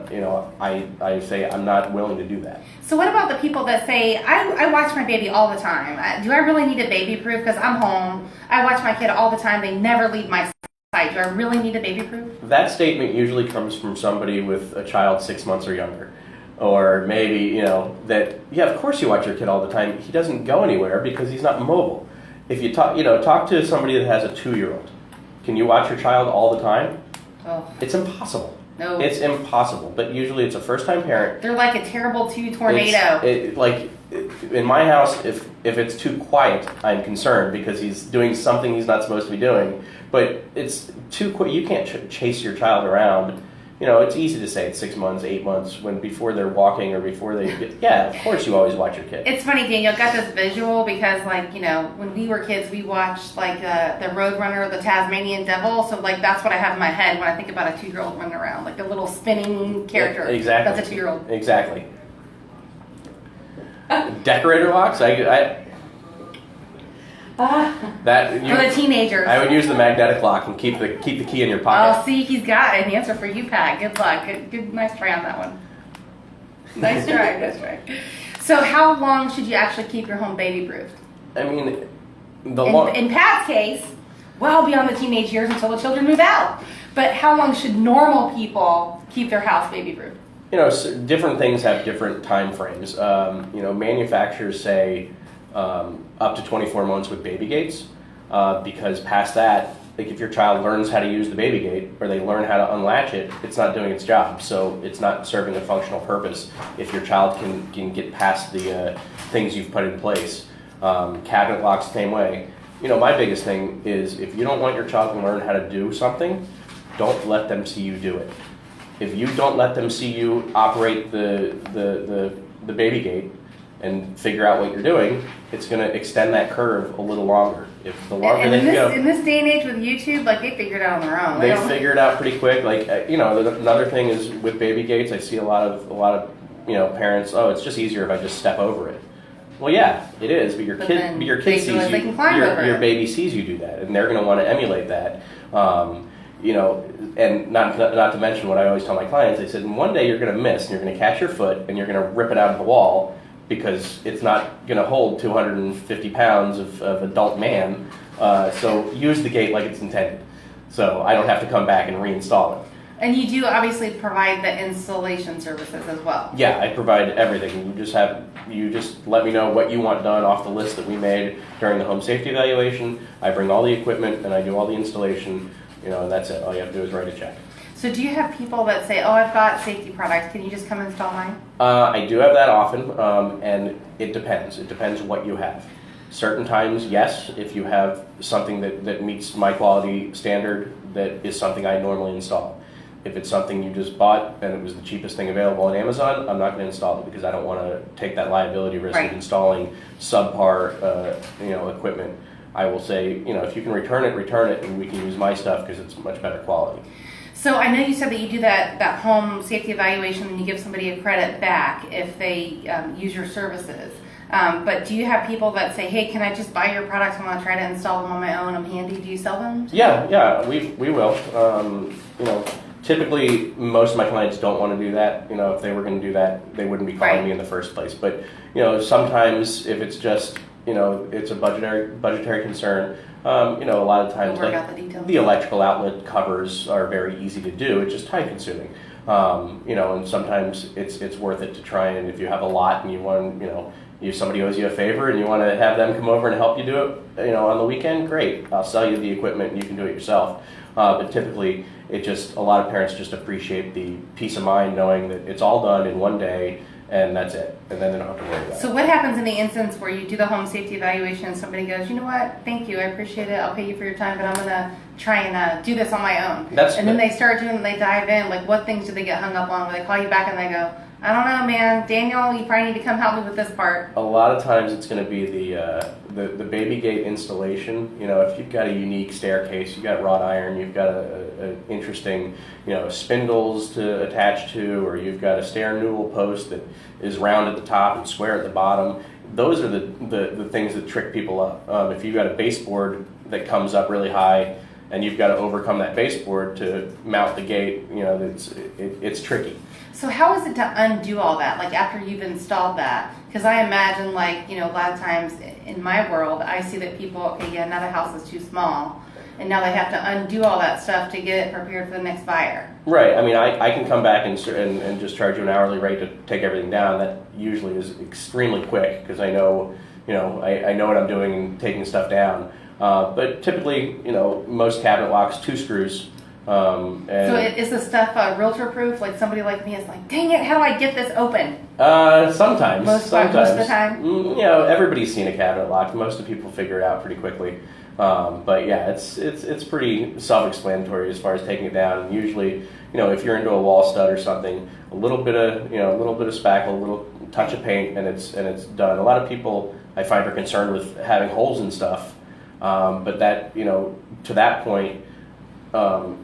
I say I'm not willing to do that. So what about the people that say, I watch my baby all the time. Do I really need a baby proof? Because I'm home. I watch my kid all the time. They never leave my side. Do I really need a baby proof? That statement usually comes from somebody with a child 6 months or younger. Or maybe, of course you watch your kid all the time. He doesn't go anywhere because he's not mobile. If you talk to somebody that has a 2-year-old. Can you watch your child all the time? Oh, It's impossible. no. It's impossible. But usually it's a first-time parent. They're like a terrible tornado. In my house, if it's too quiet, I'm concerned because he's doing something he's not supposed to be doing. But it's too quick. You can't chase your child around, it's easy to say it's 6 months, 8 months, when before they're walking or before they get, yeah, of course you always watch your kid. It's funny, Daniel, got this visual because, like, when we were kids, we watched, like, the Roadrunner, the Tasmanian Devil. So, like, that's what I have in my head when I think about a 2-year-old running around, like a little spinning character. Yeah, exactly. That's a 2-year-old. Exactly. Decorator locks, that For the teenagers. I would use the magnetic lock and keep the key in your pocket. Oh, see, he's got an answer for you, Pat. Good luck. Good, nice try on that one. Nice try, nice try. So, how long should you actually keep your home baby-proofed? I mean, In Pat's case, well beyond the teenage years until the children move out. But how long should normal people keep their house baby-proofed? Different things have different time frames. Manufacturers say up to 24 months with baby gates, because past that, like if your child learns how to use the baby gate or they learn how to unlatch it, it's not doing its job. So it's not serving a functional purpose if your child can get past the things you've put in place. Cabinet locks the same way. My biggest thing is if you don't want your child to learn how to do something, don't let them see you do it. If you don't let them see you operate the baby gate and figure out what you're doing, it's going to extend that curve a little longer. If the longer And they go, in this day and age with YouTube, like they figure it out on their own. they figure it out pretty quick. Like another thing is with baby gates, I see a lot of parents. Oh, it's just easier if I just step over it. Well, yeah, it is, but your kid sees you. They can climb over Your it. baby sees you do that, and they're going to want to emulate that. And not to mention what I always tell my clients. I said, one day you're going to miss, and you're going to catch your foot, and you're going to rip it out of the wall because it's not going to hold 250 pounds of adult man. So use the gate like it's intended. So I don't have to come back and reinstall it. And you do obviously provide the installation services as well. Yeah, I provide everything. You just let me know what you want done off the list that we made during the home safety evaluation. I bring all the equipment and I do all the installation, and that's it. All you have to do is write a check. So do you have people that say, oh, I've got safety products, can you just come install mine? I do have that often, and it depends. It depends what you have. Certain times, yes, if you have something that meets my quality standard, that is something I normally install. If it's something you just bought and it was the cheapest thing available on Amazon, I'm not going to install it because I don't want to take that liability risk Right. of installing subpar, equipment. I will say, if you can return it, and we can use my stuff because it's much better quality. So I know you said that you do that home safety evaluation and you give somebody a credit back if they use your services. But do you have people that say, hey, can I just buy your products? I want to try to install them on my own. I'm handy. Do you sell them? Yeah, we will. Typically, most of my clients don't want to do that. If they were going to do that, they wouldn't be calling Right. me in the first place. But sometimes if it's just it's a budgetary concern. A lot of times We'll work like out the details. the electrical outlet covers are very easy to do. It's just time consuming. And sometimes it's worth it to try, and if you have a lot and you want if somebody owes you a favor and you want to have them come over and help you do it, on the weekend, great. I'll sell you the equipment and you can do it yourself. But typically, a lot of parents just appreciate the peace of mind knowing that it's all done in one day and that's it. And then they don't have to worry about it. So what happens in the instance where you do the home safety evaluation and somebody goes, you know what, thank you, I appreciate it, I'll pay you for your time, but I'm going to try and do this on my own. And then they start doing it, they dive in, like what things do they get hung up on where they call you back and they go, I don't know, man, Daniel, you probably need to come help me with this part. A lot of times it's going to be the baby gate installation. If you've got a unique staircase, you've got wrought iron, you've got a interesting, spindles to attach to, or you've got a stair newel post that is round at the top and square at the bottom. Those are the things that trick people up. If you've got a baseboard that comes up really high and you've got to overcome that baseboard to mount the gate, it's tricky. So how is it to undo all that, like after you've installed that? Because I imagine a lot of times in my world, I see that people, okay, yeah, now the house is too small. And now they have to undo all that stuff to get it prepared for the next buyer. Right. I mean, I can come back and just charge you an hourly rate to take everything down. That usually is extremely quick because I know, I know what I'm doing and taking stuff down. But typically, most cabinet locks, 2 screws. So is the stuff realtor proof? Like somebody like me is like, dang it, how do I get this open? Sometimes. Most of the time? Everybody's seen a cabinet lock. Most of the people figure it out pretty quickly. But yeah, it's pretty self-explanatory as far as taking it down. And usually, if you're into a wall stud or something, a little bit of spackle, a little touch of paint, and it's done. A lot of people I find are concerned with having holes and stuff, but that to that point, a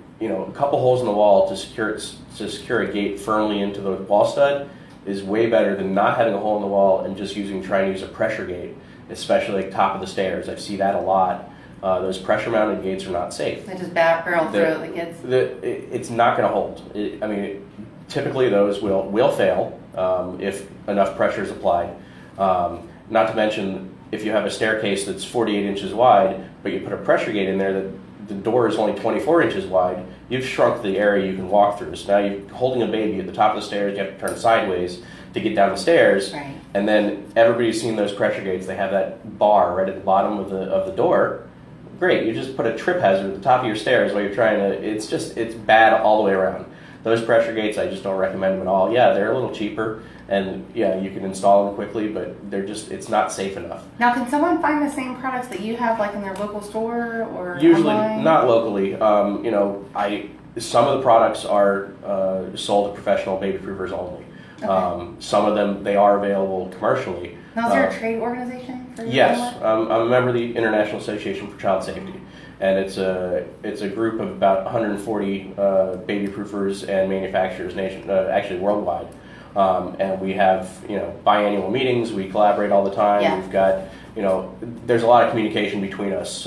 couple holes in the wall to secure a gate firmly into the wall stud is way better than not having a hole in the wall and just trying to use a pressure gate, especially like top of the stairs. I see that a lot. Those pressure mounted gates are not safe. They just barrel through the kids. It's not going to hold. Typically those will fail if enough pressure is applied. Not to mention, if you have a staircase that's 48 inches wide, but you put a pressure gate in there that the door is only 24 inches wide, you've shrunk the area you can walk through. So now you're holding a baby at the top of the stairs, you have to turn sideways to get down the stairs. Right. And then everybody's seen those pressure gates. They have that bar right at the bottom of the door. Great, you just put a trip hazard at the top of your stairs while you're trying to, it's bad all the way around. Those pressure gates, I just don't recommend them at all. Yeah, they're a little cheaper, and yeah, you can install them quickly, but it's not safe enough. Now, can someone find the same products that you have, like in their local store or Usually online? not locally. Some of the products are sold to professional baby proofers only. Okay. Some of them, they are available commercially. Now, is there a trade organization for you? Yes, I'm a member of the International Association for Child Safety, and it's a group of about 140 baby proofers and manufacturers actually worldwide. And we have biannual meetings. We collaborate all the time. Yeah. We've got there's a lot of communication between us,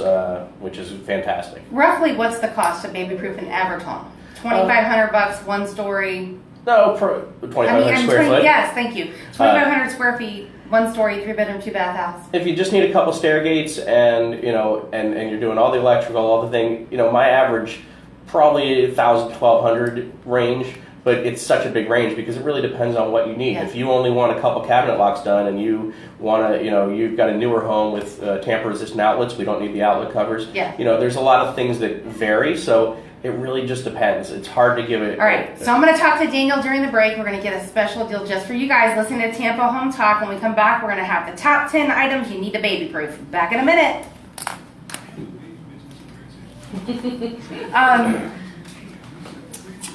which is fantastic. Roughly, what's the cost of baby proof in average home? $2,500, one story. No, 2,500 square foot. Yes, thank you. 2,500 square feet, one story, 3-bedroom, 2-bath house. If you just need a couple stair gates and and you're doing all the electrical, all the thing, my average probably 1,000, 1,200 range, but it's such a big range because it really depends on what you need. Yeah. If you only want a couple cabinet locks done and you want to, you've got a newer home with tamper-resistant outlets, we don't need the outlet covers. Yeah. There's a lot of things that vary, so it really just depends. It's hard to give it. All right, so I'm going to talk to Daniel during the break. We're going to get a special deal just for you guys listening to Tampa Home Talk. When we come back, we're going to have the top 10 items you need to baby proof. Back in a minute.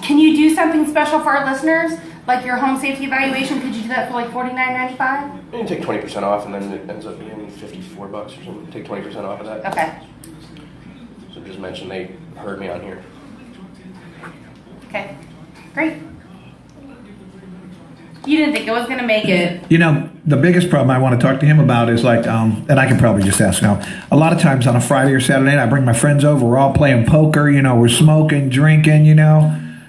Can you do something special for our listeners? Like your home safety evaluation, could you do that for like $49.95? You can take 20% off and then it ends up being $54 or something. Take 20% off of that. Okay. So just mention they heard me on here. Okay. Great. You didn't think it was going to make it. The biggest problem I want to talk to him about is like, and I can probably just ask now, a lot of times on a Friday or Saturday night, I bring my friends over, we're all playing poker, we're smoking, drinking,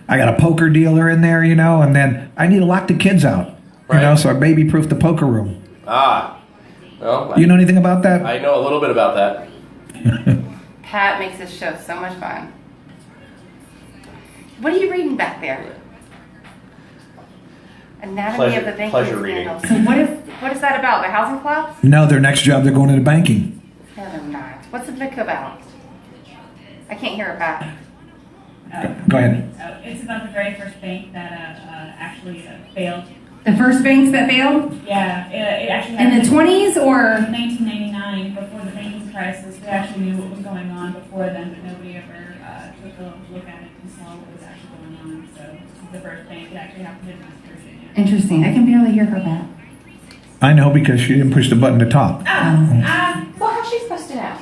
I got a poker dealer in there, and then I need to lock the kids out, Right. So I baby-proof the poker room. Well, You know anything about that? I know a little bit about that. Pat makes this show so much fun. What are you reading back there? Anatomy of the banking Pleasure reading. scandal. So what is that about? The housing club? No, their next job, they're going into banking. No, they're not. What's the book about? I can't hear it, Pat. Go ahead. It's about the very first bank that actually failed. The first banks that failed? Yeah, it actually In the happened 20s or? in 1999, before the banking crisis. We actually knew what was going on before then, but nobody ever took a look at it and saw what was actually going on. So this is the first bank that actually happened in West Virginia. Interesting. I can barely hear her, Pat. I know because she didn't push the button to top. Well, how's she supposed to know?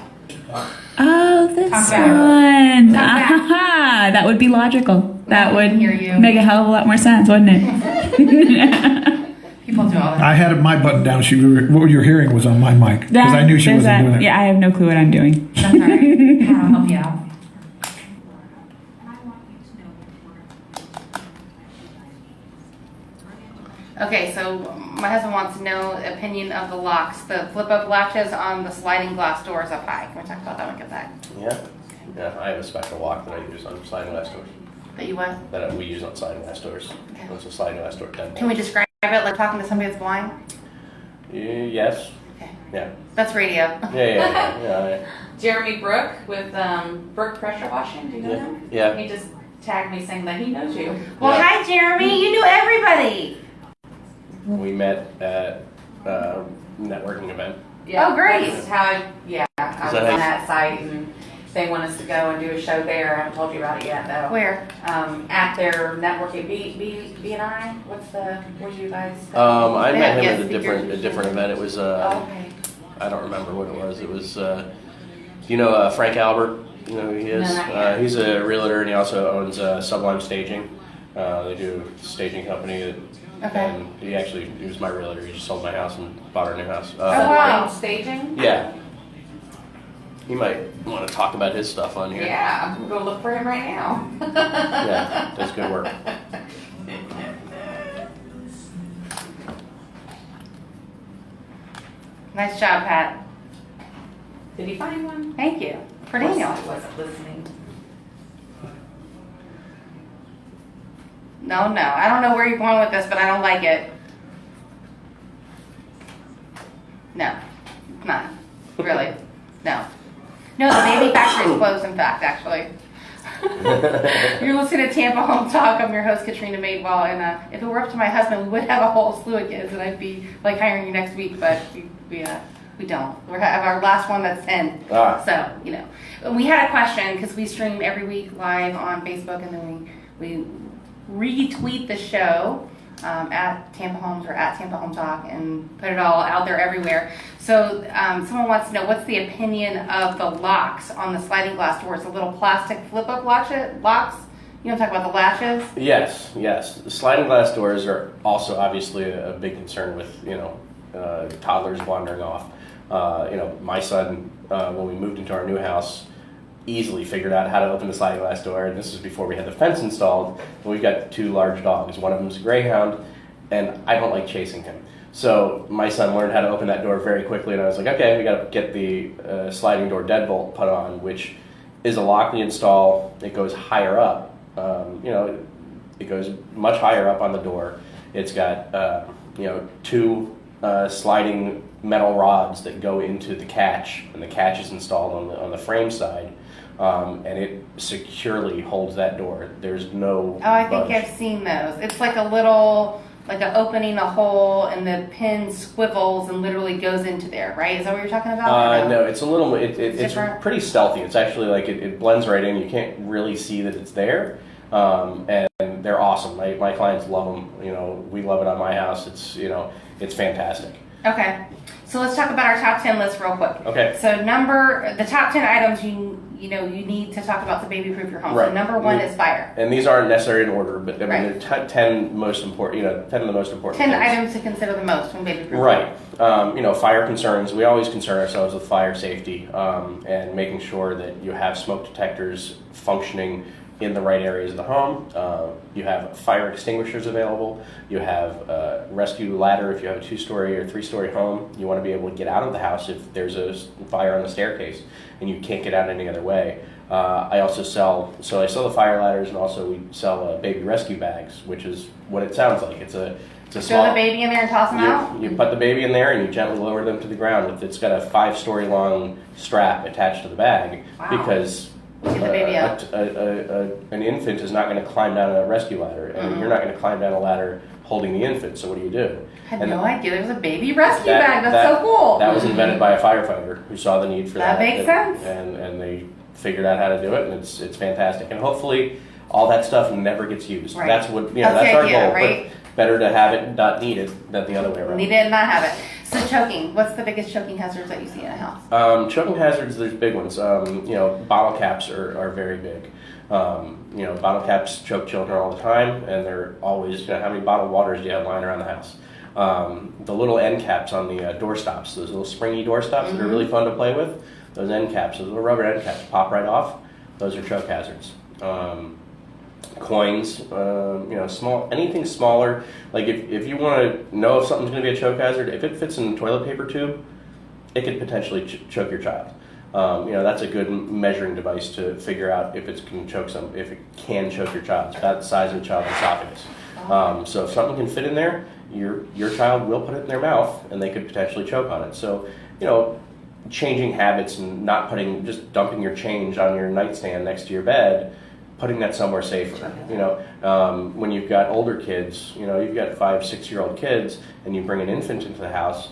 Oh, this Talk back. one. back. Aha, that would be logical. That I would can hear you. make a hell of a lot more sense, wouldn't it? People do all that. I had my button down. What you're hearing was on my mic because I knew she There's wasn't doing it. Yeah, I have no clue what I'm doing. That's all right. Pat, I'll help you out. Okay, so my husband wants to know opinion of the locks, the flip-up latches on the sliding glass doors up high. Can we talk about that when we get back? Yeah, I have a special lock that I use on sliding glass doors. That you what? That we use on sliding glass doors. Okay. It's a sliding glass door 10. Can we describe it like talking to somebody that's blind? Yes. Okay. Yeah. That's radio. Yeah. Jeremy Brook with Brook Pressure Washing. Do you know him? Yeah. He just tagged me saying that he knows you. Well, Yeah. hi, Jeremy. You knew everybody. We met at a networking event. Yeah, Oh, great. That's how I was that on how you- that site, and They want us to go and do a show there. I haven't told you about it yet, though. Where? At their networking, B&I. Where you guys? I They met have him guest at a different event. It was Oh, okay. I don't remember what it was. It was you know Frank Albert. You know who he is? No, not yet. He's a realtor and he also owns Sublime Staging. They do a staging company. Okay. And he was my realtor. He just sold my house and bought our new house. Oh, wow. Staging? Yeah. You might want to talk about his stuff on here. Yeah, I'm gonna go look for him right now. Yeah, does good work. Nice job, Pat. Did he find one? Thank you. For Daniel. I wasn't listening. No. I don't know where you're going with this, but I don't like it. No. None. Really. No. No, the baby factory is closed, in fact, actually. You're listening to Tampa Home Talk. I'm your host, Katrina Madewell, and if it were up to my husband, we would have a whole slew of kids, and I'd be like hiring you next week, but we don't. We have our last one that's 10. Ah. So, you know. We had a question, because we stream every week live on Facebook, and then we retweet the show at Tampa Homes or at Tampa Home Talk and put it all out there everywhere. So someone wants to know, what's the opinion of the locks on the sliding glass doors, the little plastic flip-up locks? You know, talk about the latches? Yes. The sliding glass doors are also obviously a big concern with, toddlers wandering off. My son, when we moved into our new house, easily figured out how to open the sliding glass door, and this is before we had the fence installed. And we've got 2 large dogs. One of them's a greyhound, and I don't like chasing him. So my son learned how to open that door very quickly, and I was like, okay, we got to get the sliding door deadbolt put on, which is a lock we install. It goes higher up. It goes much higher up on the door. It's got 2 sliding metal rods that go into the catch, and the catch is installed on the frame side. And it securely holds that door. There's no. Oh, I think budge. I've seen those. It's like a little, like a opening a hole, and the pin swivels and literally goes into there, right? Is that what you're talking about? Or No, it's a little. It's different? pretty stealthy. It's actually like it blends right in. You can't really see that it's there. And they're awesome. My clients love them. We love it on my house. It's fantastic. Okay, so let's talk about our top 10 list real quick. Okay. So the top 10 items you need to talk about to baby-proof your home. Right. So number 1 is fire. And these aren't necessarily in order, but I mean, Right. they're 10 most important. 10 of the most important. 10 things. items to consider the most when baby-proofing. Right. Fire concerns. We always concern ourselves with fire safety and making sure that you have smoke detectors functioning in the right areas of the home. You have fire extinguishers available. You have a rescue ladder if you have a 2-story or 3-story home. You want to be able to get out of the house if there's a fire on the staircase and you can't get out any other way. I also sell the fire ladders, and also we sell baby rescue bags, which is what it sounds like. It's a Throw small. the baby in there and toss them out? You put the baby in there and you gently lower them to the ground. It's got a 5-story long strap attached to the bag. Wow. Because Get the baby out. an infant is not going to climb down a rescue ladder, and you're not going to climb down a ladder holding the infant. So what do? I had no idea there was a baby rescue bag. That's so cool. That was invented by a firefighter who saw the need for that. That makes sense. And they figured out how to do it, and it's fantastic. And hopefully, all that stuff never gets used. Right. That's what That's that's the our idea, goal. right? But better to have it not need it than the other way around. Need it and not have it. So choking. What's the biggest choking hazards that you see in a house? Choking hazards, there's big ones. Bottle caps are very big. Bottle caps choke children all the time, and they're always, how many bottled waters do you have lying around the house? The little end caps on the door stops, those little springy door stops that are really fun to play with, those end caps, those little rubber end caps pop right off, those are choke hazards. Coins, small, anything smaller. Like if you want to know if something's going to be a choke hazard, if it fits in a toilet paper tube, it could potentially choke your child. That's a good measuring device to figure out if it can choke your child. It's about the size of the child's esophagus. So if something can fit in there, your child will put it in their mouth, and they could potentially choke on it. So, changing habits and not just dumping your change on your nightstand next to your bed, putting that somewhere safer. When you've got older kids, you've got 5-6-year-old kids, and you bring an infant into the house,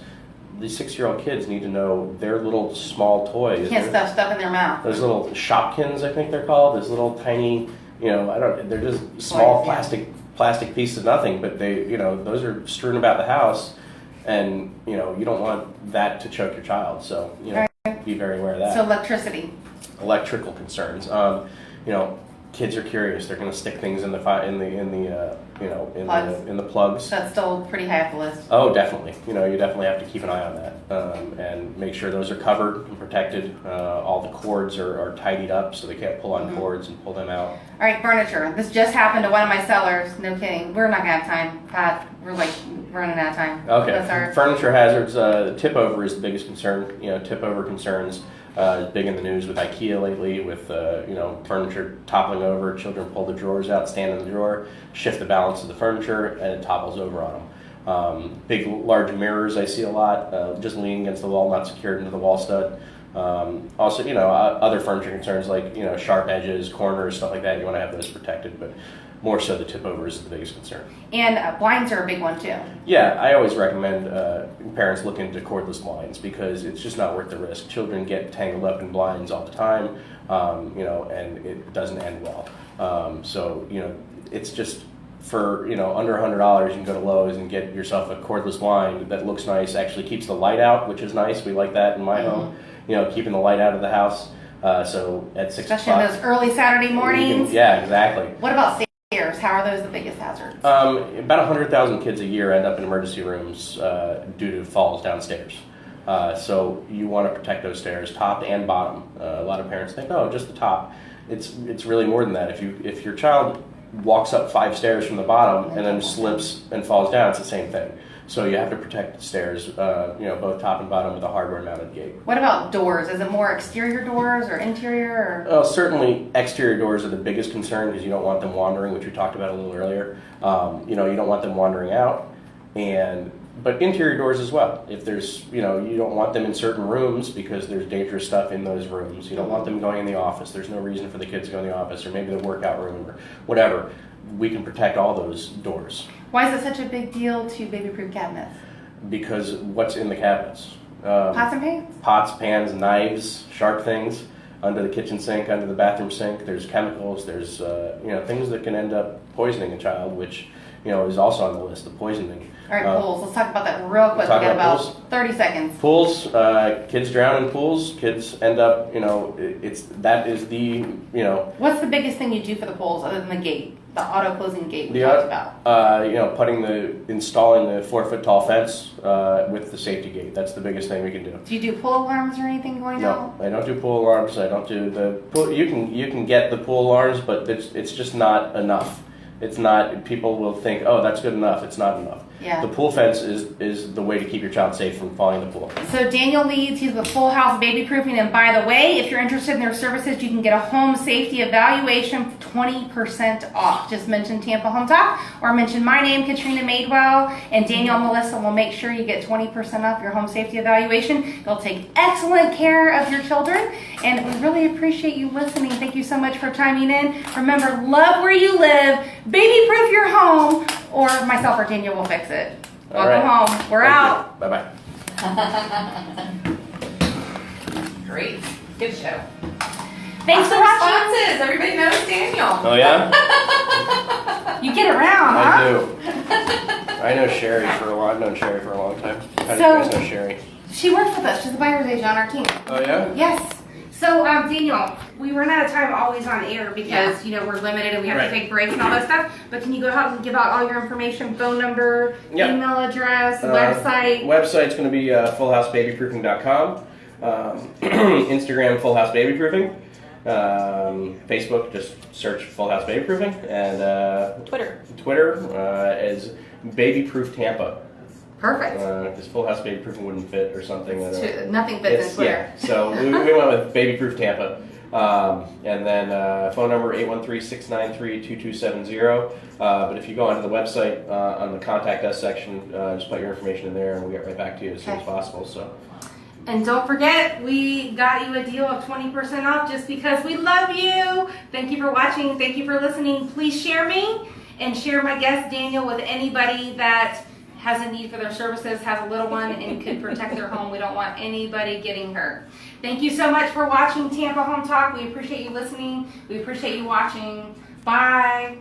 these 6-year-old kids need to know their little small toys. Can't stuff stuff in their mouth. Those little Shopkins, I think they're called. Those little tiny, they're just small Toys, yeah. plastic pieces of nothing, but they, those are strewn about the house, and you don't want that to choke your child. So be very aware of that. So electricity. Electrical concerns. Kids are curious. They're going to stick things in the plugs. That's still pretty high up the list. Oh, definitely. You definitely have to keep an eye on that and make sure those are covered and protected. All the cords are tidied up so they can't pull on cords and pull them out. All right, furniture. This just happened to one of my sellers. No kidding. We're not gonna have time, Pat. We're like running out of time. Okay. That's our- Furniture hazards. Tip over is the biggest concern. Tip over concerns. Is big in the news with IKEA lately, with furniture toppling over. Children pull the drawers out, stand in the drawer, shift the balance of the furniture, and it topples over on them. Big, large mirrors I see a lot, just leaning against the wall, not secured into the wall stud. Also, other furniture concerns like sharp edges, corners, stuff like that. You want to have those protected, but more so the tip over is the biggest concern. And blinds are a big one too. Yeah, I always recommend parents look into cordless blinds because it's just not worth the risk. Children get tangled up in blinds all the time, and it doesn't end well. It's just for under $100, you can go to Lowe's and get yourself a cordless blind that looks nice, actually keeps the light out, which is nice. We like that in my home. Keeping the light out of the house. So at 6 Especially o'clock, in those early Saturday mornings. yeah, exactly. What about stairs? How are those the biggest hazards? About 100,000 kids a year end up in emergency rooms due to falls downstairs. So you want to protect those stairs, top and bottom. A lot of parents think, oh, just the top. It's really more than that. If your child walks up 5 stairs from the bottom and then slips and falls down, it's the same thing. So you have to protect the stairs, both top and bottom with a hardware-mounted gate. What about doors? Is it more exterior doors or interior? Or? Well, certainly exterior doors are the biggest concern because you don't want them wandering, which we talked about a little earlier. You don't want them wandering out, but interior doors as well. If there's, you don't want them in certain rooms because there's dangerous stuff in those rooms. You don't want them going in the office. There's no reason for the kids to go in the office or maybe the workout room or whatever. We can protect all those doors. Why is it such a big deal to baby-proof cabinets? Because what's in the cabinets? Pots and pans? Pots, pans, knives, sharp things under the kitchen sink, under the bathroom sink. There's chemicals. There's things that can end up poisoning a child, which is also on the list. The poisoning. All right, pools. Let's talk about that real quick. We talk got about about 30 seconds. Pools. Kids drown in pools. Kids end up. That is the. What's the biggest thing you do for the pools other than the gate? The auto closing gate we talked about. Installing the 4-foot tall fence with the safety gate. That's the biggest thing we can do. Do you do pool alarms or anything going on? No, I don't do pool alarms. I don't do the pool. You can get the pool alarms, but it's just not enough. It's not. People will think, oh, that's good enough. It's not enough. Yeah. The pool fence is the way to keep your child safe from falling in the pool. So Daniel Leeds, he's with Full House Baby Proofing, and by the way, if you're interested in their services, you can get a home safety evaluation for 20% off. Just mention Tampa Home Talk or mention my name, Katrina Madewell, and Daniel and Melissa will make sure you get 20% off your home safety evaluation. They'll take excellent care of your children, and we really appreciate you listening. Thank you so much for chiming in. Remember, love where you live, baby proof your home, or myself or Daniel will fix it. All Welcome right. home. We're out. Bye bye. Great. Good show. Thanks for watching. Responses. Everybody knows Daniel. Oh yeah. You get around, huh? I do. I know Sherry for a while. I've known Sherry for a long time. How do you So- guys know Sherry? She works with us. She's a buyer's agent on our team. Oh yeah. Yes. So, Daniel, we run out of time always on air because, we're limited and we have Right. to take breaks and all that stuff. But can you go ahead and give out all your information, phone number, Yep. email address, website? Website's going to be fullhousebabyproofing.com. Instagram, Full House Baby Proofing. Facebook, just search Full House Baby Proofing. And Twitter is Baby Proof Tampa. Perfect. Because Full House Baby Proofing wouldn't fit or something. I don't know. Nothing fits in Twitter. Yeah, so we went with Baby Proof Tampa. And then phone number 813-693-2270. But if you go onto the website, on the Contact Us section, just put your information in there and we'll get right back to you as soon as possible. So. And don't forget, we got you a deal of 20% off just because we love you. Thank you for watching. Thank you for listening. Please share me and share my guest Daniel with anybody that has a need for their services, has a little one, and could protect their home. We don't want anybody getting hurt. Thank you so much for watching Tampa Home Talk. We appreciate you listening. We appreciate you watching. Bye.